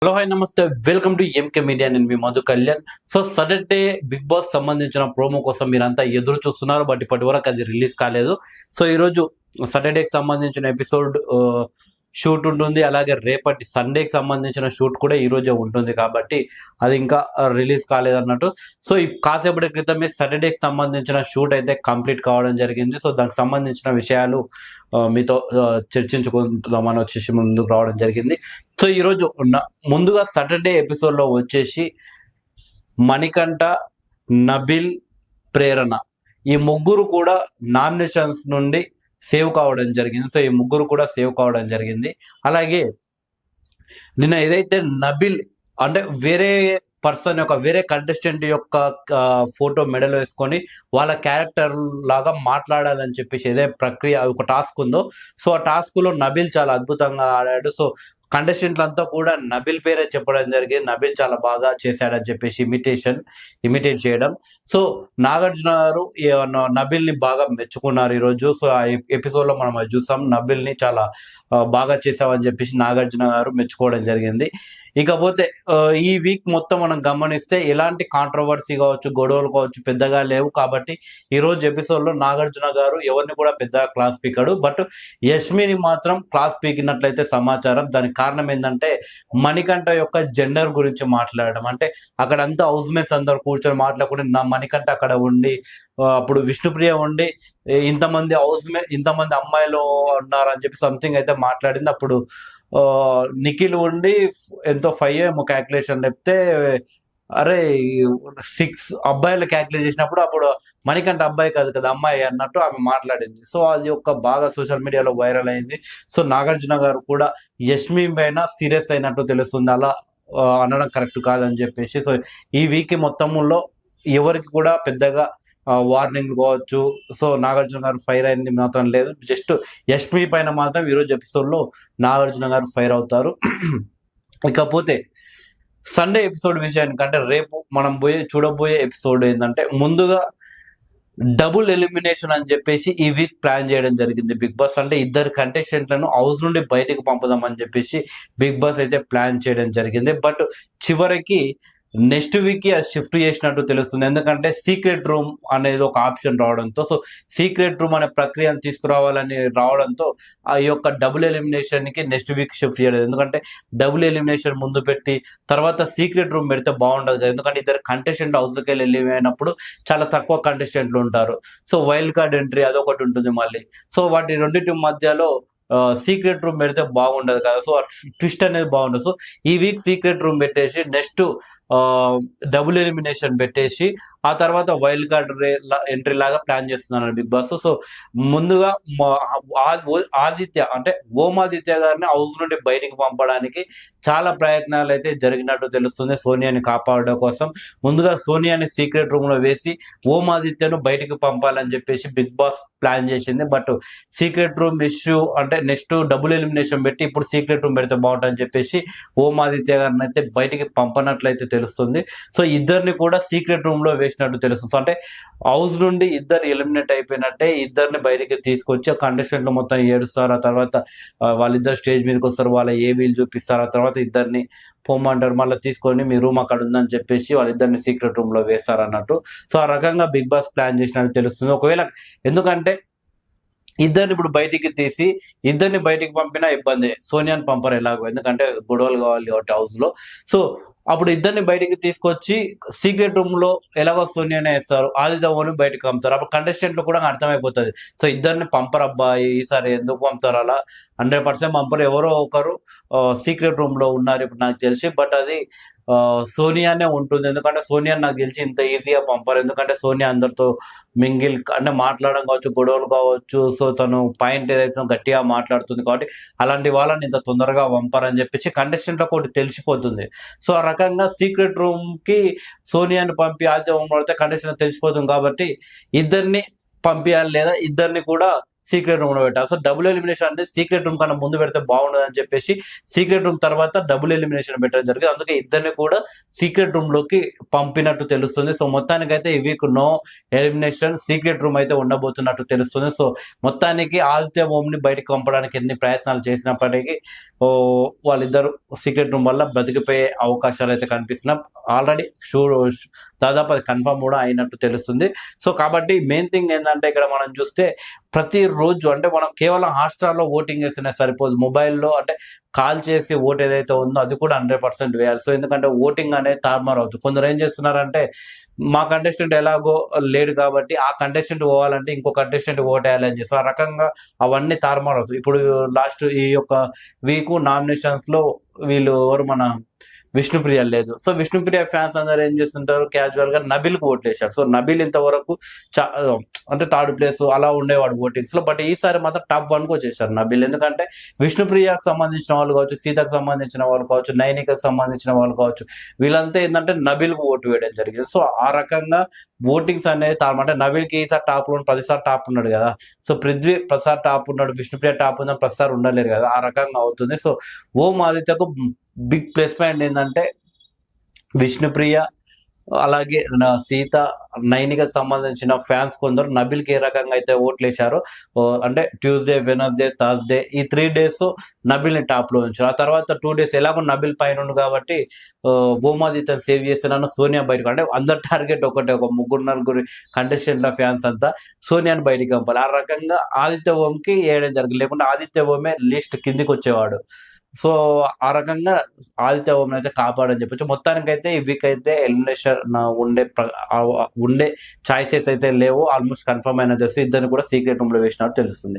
Hello hi నమస్తే welcome to MK media. నేను మీ Madhu Kalyan. So Saturday Bigg Boss సంబంధించిన ప్రోమో కోసం మీరంతా ఎదురు చూస్తున్నారు, బట్ ఇప్పటి వరకు అది రిలీజ్ కాలేదు. సో ఈరోజు సటర్డేకి సంబంధించిన ఎపిసోడ్ షూట్ ఉంటుంది, అలాగే రేపటి సండేకి సంబంధించిన షూట్ కూడా ఈ రోజే ఉంటుంది కాబట్టి అది ఇంకా రిలీజ్ కాలేదన్నట్టు. సో ఈ కాసేపటి క్రితమే సటర్డేకి సంబంధించిన షూట్ అయితే కంప్లీట్ కావడం జరిగింది. సో దానికి సంబంధించిన విషయాలు మీతో చర్చించుకుందామని వచ్చేసి ముందుకు రావడం జరిగింది. సో ఈరోజు ముందుగా సటర్డే ఎపిసోడ్లో వచ్చేసి మణికంఠ, నబిల్, ప్రేరణ ఈ ముగ్గురు కూడా నామినేషన్స్ నుండి సేవ్ కావడం జరిగింది. సో ఈ ముగ్గురు కూడా సేవ్ కావడం జరిగింది. అలాగే నిన్న ఏదైతే నబిల్ అంటే వేరే పర్సన్ యొక్క వేరే కంటెస్టెంట్ యొక్క ఫోటో మెడల్ వేసుకొని వాళ్ళ క్యారెక్టర్ లాగా మాట్లాడాలని చెప్పేసి ఏదైతే ప్రక్రియ ఒక టాస్క్ ఉందో, సో ఆ టాస్క్ లో నబిల్ చాలా అద్భుతంగా ఆడాడు. సో కంటెస్టెంట్లంతా కూడా నబిల్ పేరే చెప్పడం జరిగింది. నబిల్ చాలా బాగా చేశాడని చెప్పేసి ఇమిటేట్ చేయడం. సో నాగార్జున గారు నబిల్ ని బాగా మెచ్చుకున్నారు ఈరోజు. సో ఆ ఎపిసోడ్ లో మనం అది చూసాం. నబిల్ ని చాలా బాగా చేసామని చెప్పేసి నాగార్జున గారు మెచ్చుకోవడం జరిగింది. ఇకపోతే ఈ వీక్ మొత్తం మనం గమనిస్తే ఎలాంటి కాంట్రవర్సీ కావచ్చు, గొడవలు కావచ్చు పెద్దగా లేవు. కాబట్టి ఈ రోజు ఎపిసోడ్ లో నాగార్జున గారు ఎవరిని కూడా పెద్దగా క్లాస్ పీకాడు, బట్ యష్మిని మాత్రం క్లాస్ పీకినట్లయితే సమాచారం. దానికి కారణం ఏంటంటే మణికంఠ యొక్క జెండర్ గురించి మాట్లాడడం. అంటే అక్కడ అంతా హౌస్ మేట్స్ అందరు కూర్చొని మాట్లాడుకుంటే నా మణికంఠ అక్కడ ఉండి అప్పుడు విష్ణుప్రియ ఉండి ఇంతమంది అమ్మాయిలు ఉన్నారని చెప్పి సంథింగ్ అయితే మాట్లాడింది. అప్పుడు నిఖిల్ ఉండి ఎంతో 5 ఏమో క్యాల్కులేషన్ చెప్తే అరే 6 అబ్బాయిలు క్యాల్కులేట్ చేసినప్పుడు అప్పుడు మణికంఠ అబ్బాయి కాదు కదా అమ్మాయి అన్నట్టు ఆమె మాట్లాడింది. సో అది ఒక బాగా సోషల్ మీడియాలో వైరల్ అయింది. సో నాగార్జున గారు కూడా యష్మి పైన సీరియస్ అయినట్టు తెలుస్తుంది. అలా అనడం కరెక్ట్ కాదని చెప్పేసి సో ఈ వీక్ మొత్తంలో ఎవరికి కూడా పెద్దగా వార్నింగ్ కావచ్చు, సో నాగార్జున గారు ఫైర్ అయింది మాత్రం లేదు. జస్ట్ యష్మి పైన మాత్రం ఈరోజు ఎపిసోడ్ లో నాగార్జున గారు ఫైర్ అవుతారు. ఇకపోతే సండే ఎపిసోడ్ విషయానికంటే రేపు మనం చూడబోయే ఎపిసోడ్ ఏంటంటే ముందుగా డబుల్ ఎలిమినేషన్ అని చెప్పేసి ఈ వీక్ ప్లాన్ చేయడం జరిగింది బిగ్ బాస్. అంటే ఇద్దరు కంటెస్టెంట్లను హౌస్ నుండి బయటకు పంపుదామని చెప్పేసి బిగ్ బాస్ అయితే ప్లాన్ చేయడం జరిగింది. బట్ చివరికి నెక్స్ట్ వీక్ అది షిఫ్ట్ చేసినట్టు తెలుస్తుంది. ఎందుకంటే సీక్రెట్ రూమ్ అనేది ఒక ఆప్షన్ రావడంతో, సో సీక్రెట్ రూమ్ అనే ప్రక్రియను తీసుకురావాలని రావడంతో ఆ యొక్క డబుల్ ఎలిమినేషన్ కి నెక్స్ట్ వీక్ షిఫ్ట్ చేయలేదు. ఎందుకంటే డబుల్ ఎలిమినేషన్ ముందు పెట్టి తర్వాత సీక్రెట్ రూమ్ పెడితే బాగుండదు కదా. ఎందుకంటే ఇద్దరు కంటెస్టెంట్ హౌస్లోకి వెళ్ళిపోయినప్పుడు చాలా తక్కువ కంటెస్టెంట్లు ఉంటారు. సో వైల్డ్ కార్డ్ ఎంట్రీ అదొకటి ఉంటుంది మళ్ళీ. సో వాటి రెండింటి మధ్యలో సీక్రెట్ రూమ్ పెడితే బాగుండదు కదా. సో ట్విస్ట్ అనేది బాగుండదు. సో ఈ వీక్ సీక్రెట్ రూమ్ పెట్టేసి నెక్స్ట్ డబుల్ ఎలిమినేషన్ పెట్టేసి ఆ తర్వాత వైల్డ్ కార్డ్ ఎంట్రీ లాగా ప్లాన్ చేస్తున్నారు బిగ్ బాస్. సో ముందుగా ఆదిత్య అంటే ఓమాదిత్య గారిని హౌస్ నుండి బయటికి పంపడానికి చాలా ప్రయత్నాలు అయితే జరిగినట్టు తెలుస్తుంది. సోనియాని కాపాడడం కోసం ముందుగా సోనియాని సీక్రెట్ రూమ్ లో వేసి ఓమాదిత్యను బయటికి పంపాలని చెప్పేసి బిగ్ బాస్ ప్లాన్ చేసింది. బట్ సీక్రెట్ రూమ్ ఇష్యూ అంటే నెక్స్ట్ డబుల్ ఎలిమినేషన్ పెట్టి ఇప్పుడు సీక్రెట్ రూమ్ పెడితే బాగుంటుందని చెప్పేసి ఓమాదిత్య గారిని అయితే బయటికి పంపనట్లయితే తెలుస్తుంది. సో ఇద్దరిని కూడా సీక్రెట్ రూమ్ లో వేసినట్టు తెలుస్తుంది. అంటే హౌస్ నుండి ఇద్దరు ఎలిమినేట్ అయిపోయినట్టే, ఇద్దరిని బయటికి తీసుకొచ్చి కంటెస్టెంట్లు మొత్తం ఏడుస్తారు. ఆ తర్వాత వాళ్ళిద్దరు స్టేజ్ మీదకి వస్తారు, వాళ్ళ ఏబీలు చూపిస్తారు. ఆ తర్వాత ఇద్దరిని పొమ్మంటారు, మళ్ళీ తీసుకొని మీ రూమ్ అక్కడ ఉందని చెప్పేసి వాళ్ళిద్దరిని సీక్రెట్ రూమ్ లో వేస్తారు అన్నట్టు. సో ఆ రకంగా బిగ్ బాస్ ప్లాన్ చేసినట్టు తెలుస్తుంది. ఒకవేళ ఎందుకంటే ఇద్దరిని ఇప్పుడు బయటికి తీసి ఇద్దరిని బయటికి పంపినా ఇబ్బంది, సోనియాని పంపరు ఎలాగో, ఎందుకంటే గొడవలు కావాలి కాబట్టి హౌస్ లో. సో అప్పుడు ఇద్దరిని బయటికి తీసుకొచ్చి సీక్రెట్ రూమ్ లో ఎలాగో సోనియానే వేస్తారు, ఆదిత్యని బయటకు పంపుతారు. అప్పుడు కంటెస్టెంట్లు కూడా అర్థమైపోతుంది, సో ఇద్దరిని పంపరు అబ్బాయి ఈసారి ఎందుకు పంపుతారు, అలా 100% పంపరు. ఎవరో ఒకరు సీక్రెట్ రూమ్ లో ఉన్నారు ఇప్పుడు నాకు తెలిసి. బట్ అది సోనియానే ఉంటుంది, ఎందుకంటే సోనియా నాకు తెలిసి ఇంత ఈజీగా పంపరు. ఎందుకంటే సోనియా అందరితో మింగిల్ అంటే మాట్లాడడం కావచ్చు, గొడవలు కావచ్చు, సో తను పాయింట్ ఏదైతే గట్టిగా మాట్లాడుతుంది కాబట్టి అలాంటి వాళ్ళని ఇంత తొందరగా పంపరని చెప్పేసి కంటెస్టెంట్లకు ఒకటి తెలిసిపోతుంది. సో ఆ రకంగా సీక్రెట్ రూమ్ కి సోనియాని పంపి ఆద్యం పడితే కంటెస్టెంట్ తెలిసిపోతుంది. కాబట్టి ఇద్దరిని పంపించాలి, లేదా ఇద్దరిని కూడా సీక్రెట్ రూమ్ లో పెట్టారు. సో డబుల్ ఎలిమినేషన్ అంటే సీక్రెట్ రూమ్ కన్నా ముందు పెడితే బాగుండదు అని చెప్పేసి సీక్రెట్ రూమ్ తర్వాత డబుల్ ఎలిమినేషన్ పెట్టడం జరిగింది. అందుకే ఇద్దరిని కూడా సీక్రెట్ రూమ్ లోకి పంపినట్టు తెలుస్తుంది. సో మొత్తానికైతే ఈ week no elimination, secret room అయితే ఉండబోతున్నట్టు తెలుస్తుంది. సో మొత్తానికి ఆదిత్య ఓంని బయటకు పంపడానికి ఎన్ని ప్రయత్నాలు చేసినప్పటికీ వాళ్ళిద్దరు సీక్రెట్ రూమ్ వల్ల బతికిపోయే అవకాశాలు అయితే కనిపిస్తున్నాయి. ఆల్రెడీ దాదాపు అది కన్ఫర్మ్ కూడా అయినట్టు తెలుస్తుంది. సో కాబట్టి మెయిన్ థింగ్ ఏంటంటే ఇక్కడ మనం చూస్తే ప్రతిరోజు అంటే మనం కేవలం హాట్‌స్టార్‌లో ఓటింగ్ వేస్తేనే సరిపోదు. మొబైల్‌లో అంటే కాల్ చేసి ఓట్ ఏదైతే ఉందో అది కూడా 100% వేయాలి. సో ఎందుకంటే ఓటింగ్ అనేది తారుమారు అవుతుంది. కొందరు ఏం చేస్తున్నారంటే మా కంటెస్టెంట్ ఎలాగో లేడు కాబట్టి ఆ కంటెస్టెంట్ పోవాలంటే ఇంకో కంటెస్టెంట్ ఓటేయాలని చేస్తారు. ఆ రకంగా అవన్నీ తారుమారు అవుతాయి. ఇప్పుడు లాస్ట్ ఈ యొక్క వీక్ నామినేషన్స్‌లో వీళ్ళు ఎవరు మన విష్ణుప్రియ లేదు. సో విష్ణుప్రియ ఫ్యాన్స్ అందరూ ఏం చేస్తుంటారు, క్యాజువల్ గా నబిల్‌కి ఓట్లేశారు. సో నబిల్ ఇంతవరకు చా అంటే థర్డ్ ప్లేస్ అలా ఉండేవాడు ఓటింగ్స్ లో. బట్ ఈసారి మాత్రం టాప్ 1 కి వచ్చేసారు నబిల్. ఎందుకంటే విష్ణుప్రియకు సంబంధించిన వాళ్ళు కావచ్చు, సీతకు సంబంధించిన వాళ్ళు కావచ్చు, నైనికకు సంబంధించిన వాళ్ళు కావచ్చు, వీళ్ళంతా ఏంటంటే నబిల్ కు ఓటు వేయడం జరిగింది. సో ఆ రకంగా ఓటింగ్స్ అనేది అంటే నబిల్ కి ఈసారి టాప్ లో 10 సార్లు టాప్ ఉన్నాడు కదా. సో పృథ్వీ 10 సార్లు టాప్ ఉన్నాడు, విష్ణుప్రియ టాప్ ఉందని 10 సార్లు ఉండలేరు కదా. ఆ రకంగా అవుతుంది. సో ఓం ఆదిత్యకు బిగ్ ప్లస్ పాయింట్ ఏంటంటే విష్ణుప్రియ అలాగే సీత, నైనికకు సంబంధించిన ఫ్యాన్స్ కొందరు నబిల్‌కి ఏ రకంగా అయితే ఓట్లేశారో అంటే ట్యూస్‌డే, వెడ్నెస్‌డే, థర్స్‌డే ఈ 3 డేస్ నబిల్‌ని టాప్‌లో ఉంచారు. ఆ తర్వాత 2 డేస్ ఎలాగో నబిల్ పైనుండు కాబట్టి ఓమాదిత్యని సేవ్ చేస్తున్నాను, సోనియా బయటకు అంటే అందరి టార్గెట్ ఒకటే, ఒక 3-4 కంటెస్టెంట్ల ఫ్యాన్స్ అంతా సోనియాని బయటికి పంపాలి. ఆ రకంగా ఆదిత్య ఓంకి ఏయడం జరిగింది. లేకుంటే ఆదిత్య ఓమే లిస్ట్ కిందికి వచ్చేవాడు. సో ఆ రకంగా ఆదిత్య ఓంని అయితే కాపాడని చెప్పొచ్చు. మొత్తానికైతే ఈ వీక్ అయితే ఎలిమినేషన్ ఉండే ఛాయిసెస్ అయితే లేవు. ఆల్మోస్ట్ కన్ఫర్మ్ అయిన తెలుసు. ఇద్దరిని కూడా సీక్రెట్ రూమ్ లో వేసినట్టు తెలుస్తుంది.